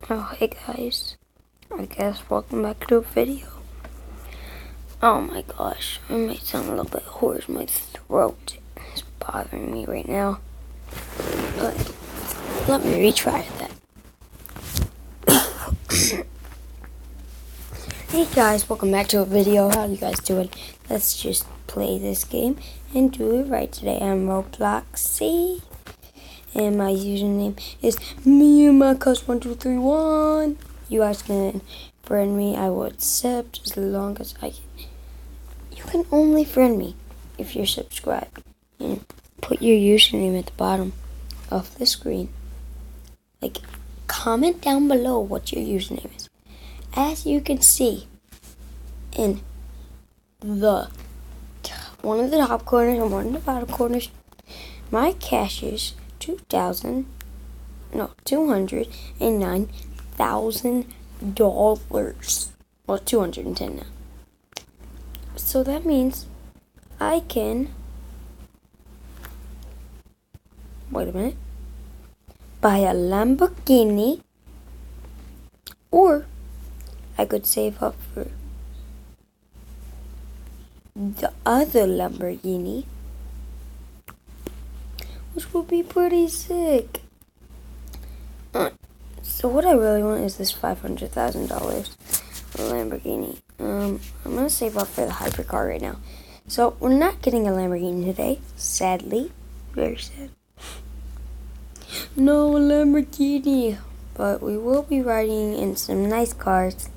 Oh, hey guys, I guess welcome back to a video. Oh my gosh, I might sound a little bit hoarse. My throat is bothering me right now. But let me retry that. Hey guys, welcome back to a video. How you guys doing? Let's just play this game and do it right today. I'm Robloxy, and my username is MeandMyCus1231. You guys can friend me. I will accept as long as I can. You can only friend me if you're subscribed. And put your username at the bottom of the screen. Like, comment down below what your username is. As you can see in the one of the top corners and one of the bottom corners, my cash is $209,000. Well, 210 now. So that means I can, wait a minute, buy a Lamborghini, or I could save up for the other Lamborghini, which would be pretty sick. So what I really want is this $500,000 Lamborghini. I'm gonna save up for the hypercar right now. So we're not getting a Lamborghini today, sadly. Very sad. No Lamborghini, but we will be riding in some nice cars.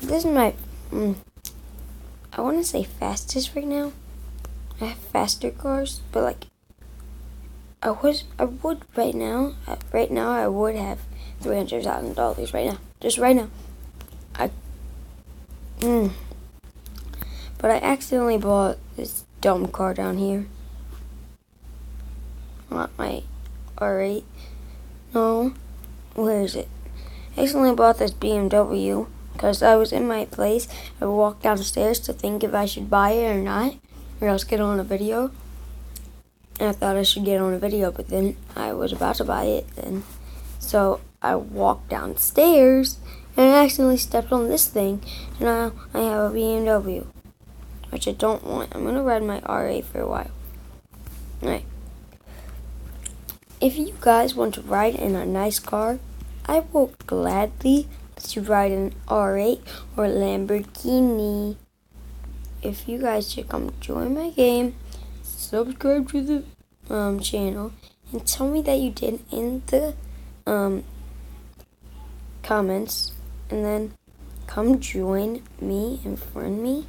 This is my, I want to say fastest right now. I have faster cars, but like, I would right now I would have $300,000 right now, just right now. But I accidentally bought this dumb car down here. Not my R8. No, where is it? I accidentally bought this BMW because I was in my place. I walked downstairs to think if I should buy it or not, or else get on a video. And I thought I should get on a video, but then I was about to buy it then. So I walked downstairs and I accidentally stepped on this thing, and now I have a BMW, which I don't want. I'm gonna ride my R8 for a while. Alright. If you guys want to ride in a nice car, I will gladly let you ride in an R8 or Lamborghini. If you guys should come join my game, subscribe to the channel, and tell me that you did in the comments, and then come join me and friend me.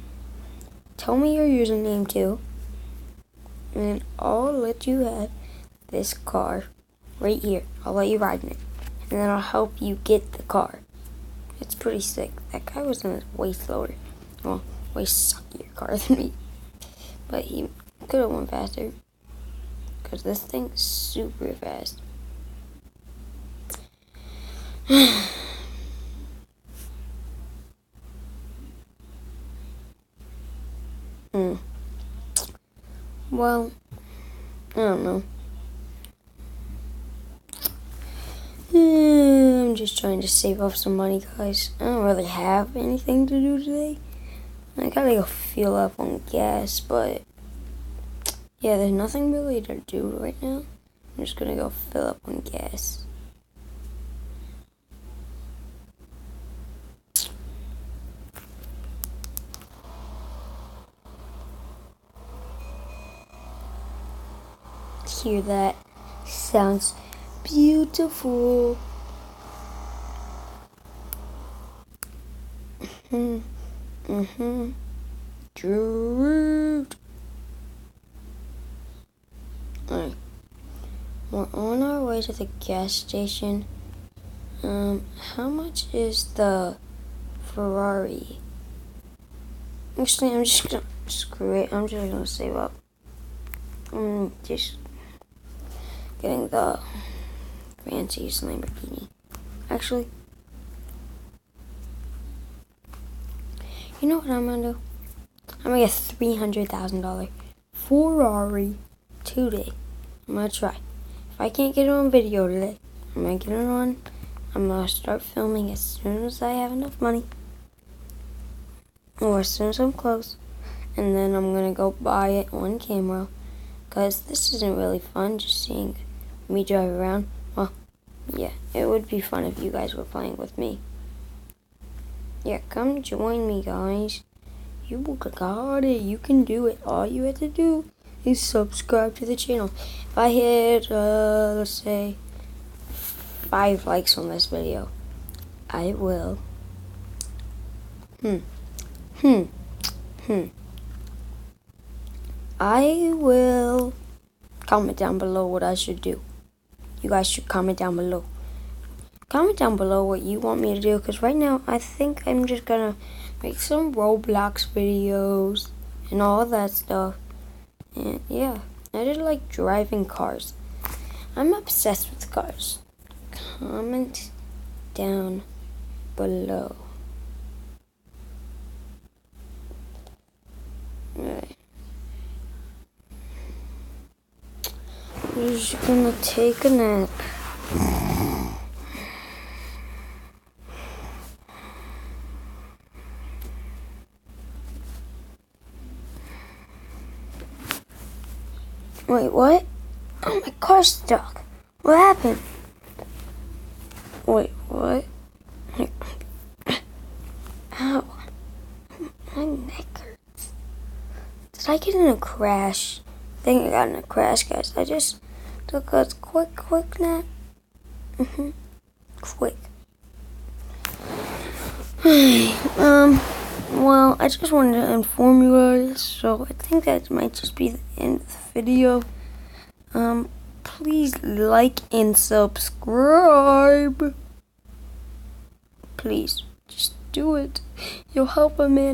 Tell me your username too, and I'll let you have this car right here. I'll let you ride in it, and then I'll help you get the car. It's pretty sick. That guy was in a way slower, well, way suckier car than me, but he could have went faster because this thing's super fast. Well, I don't know. I'm just trying to save up some money, guys. I don't really have anything to do today. I gotta go fill up on gas, but yeah, there's nothing really to do right now. I'm just gonna go fill up on gas. Hear that? Sounds beautiful. True. Alright. We're on our way to the gas station. How much is the Ferrari? Actually, I'm just gonna screw it. I'm just gonna save up. I'm just getting the fanciest Lamborghini. Actually, you know what I'm gonna do? I'm gonna get $300,000 Ferrari today. I'm gonna try. If I can't get it on video today, I'm gonna get it on I'm gonna start filming as soon as I have enough money. Or as soon as I'm close. And then I'm gonna go buy it on camera. Because this isn't really fun, just seeing me drive around. Well, yeah, it would be fun if you guys were playing with me. Yeah, come join me, guys. You got it. You can do it. All you have to do is subscribe to the channel. If I hit, let's say, 5 likes on this video, I will. I will comment down below what I should do. You guys should comment down below. Comment down below what you want me to do, because right now I think I'm just gonna make some Roblox videos and all that stuff. And yeah, I just like driving cars. I'm obsessed with cars. Comment down below. Alright. I'm just gonna take a nap. Wait, what? Oh, my car's stuck. What happened? Wait, what? Ow. My neck hurts. Did I get in a crash? I think I got in a crash, guys. I just took a quick nap. Quick. Well, I just wanted to inform you guys, so I think that might just be the end of the video. Please like and subscribe. Please, just do it. You'll help a man.